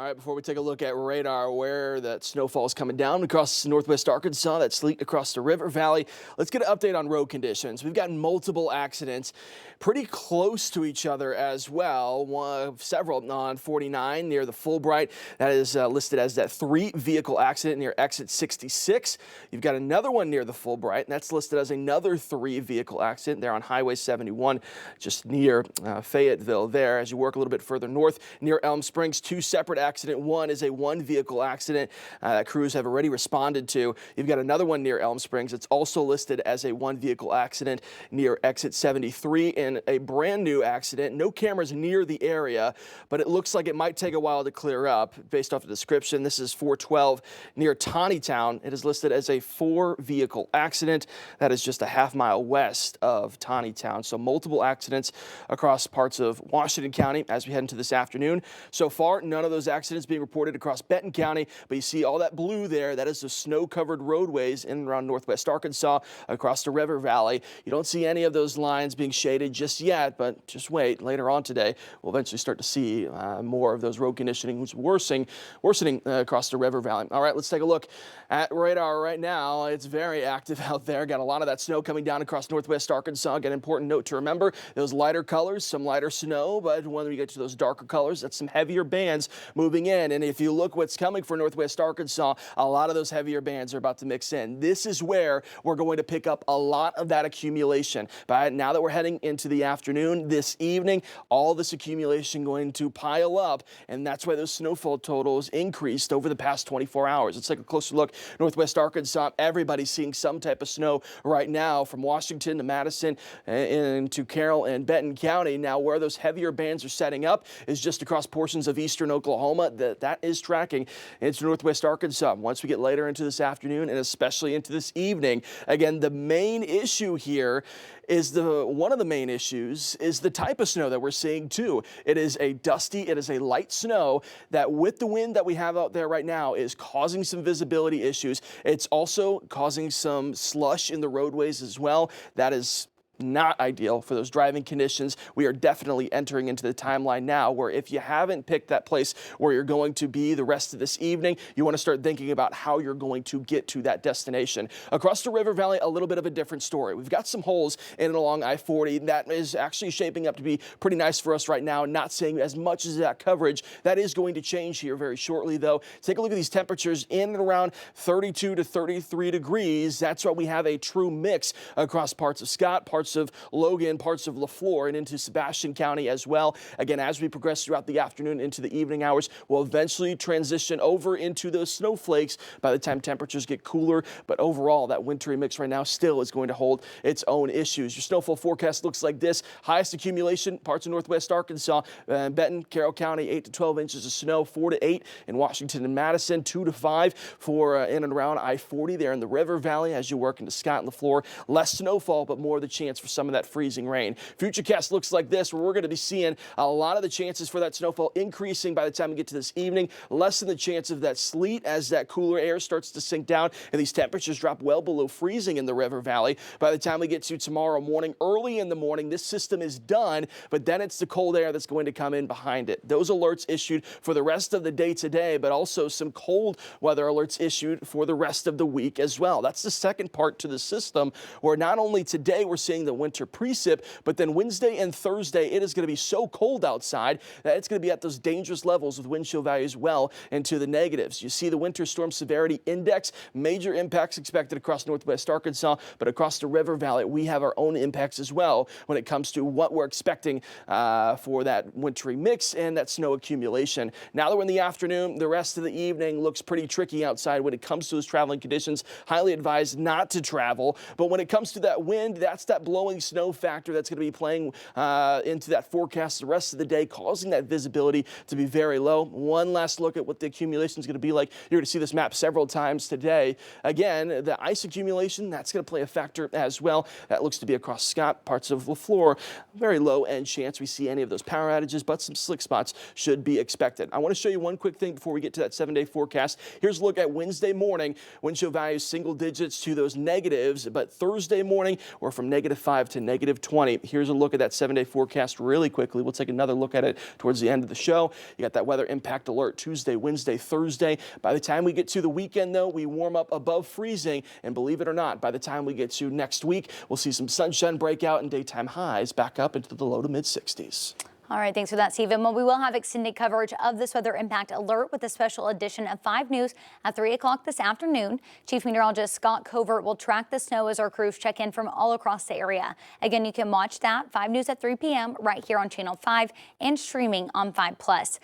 right, before we take a look at radar where that snowfall is coming down across northwest Arkansas, that sleet across the river valley, let's get an update on road conditions. We've gotten multiple accidents pretty close to each other as well. Several on 49 near the Fulbright. That is listed as that 3-vehicle accident near exit 66. You've got another one near the Fulbright, and that's listed as another 3-vehicle accident there on Highway 71, just near Fayetteville there. As you work a little bit further north near Elm Springs, 2 separate accidents. One is a 1-vehicle accident that crews have already responded to. You've got another one near Elm Springs. It's also listed as a 1-vehicle accident near exit 73, and a brand new accident. No cameras near the area, but it looks like it might take a while to clear up based off the description. This is 412 near Taneytown. It is listed as a 4-vehicle accident. That is just a half-mile west of Taneytown. So multiple accidents across parts of Washington County as we head into this afternoon. So far, none of those accidents being reported across Benton County, but you see all that blue there. That is the snow-covered roadways in and around northwest Arkansas across the river valley. You don't see any of those lines being shaded just yet, but just wait. Later on today, we'll eventually start to see more of those road conditions worsening across the river valley. All right, let's take a look at radar right now. It's very active out there. Got a lot of that snow coming down across northwest Arkansas. Got an important note to remember. Those lighter colors, some lighter snow, but when we get to those darker colors, that's some heavier bands moving in. And if you look what's coming for northwest Arkansas, a lot of those heavier bands are about to mix in. This is where we're going to pick up a lot of that accumulation. But now that we're heading into the afternoon, this evening, all this accumulation going to pile up, and that's why those snowfall totals increased over the past 24 hours. Let's take a closer look. Northwest Arkansas, everybody's seeing some type of snow right now from Washington to Madison and to Carroll and Benton County. Now, where those heavier bands are setting up is just across portions of eastern Oklahoma. That is tracking into northwest Arkansas. Once we get later into this afternoon and especially into this evening, again, the main issue here is one of the main issues is the type of snow that we're seeing too. It is a dusty, it is a light snow that with the wind that we have out there right now is causing some visibility issues. It's also causing some slush in the roadways as well. That is not ideal for those driving conditions. We are definitely entering into the timeline now where if you haven't picked that place where you're going to be the rest of this evening, you want to start thinking about how you're going to get to that destination. Across the river valley, a little bit of a different story. We've got some holes in and along I-40 that is actually shaping up to be pretty nice for us right now. Not seeing as much as that coverage. That is going to change here very shortly though. Take a look at these temperatures in and around 32 to 33 degrees. That's why we have a true mix across parts of Scott, parts of Logan, parts of LaFleur, and into Sebastian County as well. Again, as we progress throughout the afternoon into the evening hours, we'll eventually transition over into those snowflakes by the time temperatures get cooler. But overall, that wintry mix right now still is going to hold its own issues. Your snowfall forecast looks like this. Highest accumulation, parts of northwest Arkansas, Benton, Carroll County, 8 to 12 inches of snow, 4 to 8 in Washington and Madison, 2 to 5 for in and around I-40 there in the river valley as you work into Scott and LaFleur. Less snowfall, but more of the chance for some of that freezing rain. Futurecast looks like this, where we're going to be seeing a lot of the chances for that snowfall increasing by the time we get to this evening. Less than the chance of that sleet as that cooler air starts to sink down and these temperatures drop well below freezing in the river valley. By the time we get to tomorrow morning, early in the morning, this system is done, but then it's the cold air that's going to come in behind it. Those alerts issued for the rest of the day today, but also some cold weather alerts issued for the rest of the week as well. That's the second part to the system, where not only today we're seeing the winter precip, but then Wednesday and Thursday, it is going to be so cold outside that it's going to be at those dangerous levels with wind chill values well into the negatives. You see the winter storm severity index, major impacts expected across northwest Arkansas, but across the river valley, we have our own impacts as well when it comes to what we're expecting for that wintry mix and that snow accumulation. Now that we're in the afternoon, the rest of the evening looks pretty tricky outside when it comes to those traveling conditions. Highly advised not to travel, but when it comes to that wind, that's that blowing snow factor that's going to be playing into that forecast the rest of the day, causing that visibility to be very low. One last look at what the accumulation is going to be like. You're going to see this map several times today. Again, the ice accumulation, that's going to play a factor as well. That looks to be across Scott, parts of LaFleur. Very low end chance we see any of those power outages, but some slick spots should be expected. I want to show you one quick thing before we get to that 7-day forecast. Here's a look at Wednesday morning. Wind chill values single digits to those negatives, but Thursday morning we're from -5 -5 to -20. Here's a look at that 7-day forecast really quickly. We'll take another look at it towards the end of the show. You got that weather impact alert Tuesday, Wednesday, Thursday. By the time we get to the weekend, though, we warm up above freezing. And believe it or not, by the time we get to next week, we'll see some sunshine break out and daytime highs back up into the low to mid 60s. All right, thanks for that, Stephen. Well, we will have extended coverage of this weather impact alert with a special edition of 5 News at 3 o'clock this afternoon. Chief Meteorologist Scott Covert will track the snow as our crews check in from all across the area. Again, you can watch that 5 News at 3 p.m. right here on Channel 5 and streaming on 5+.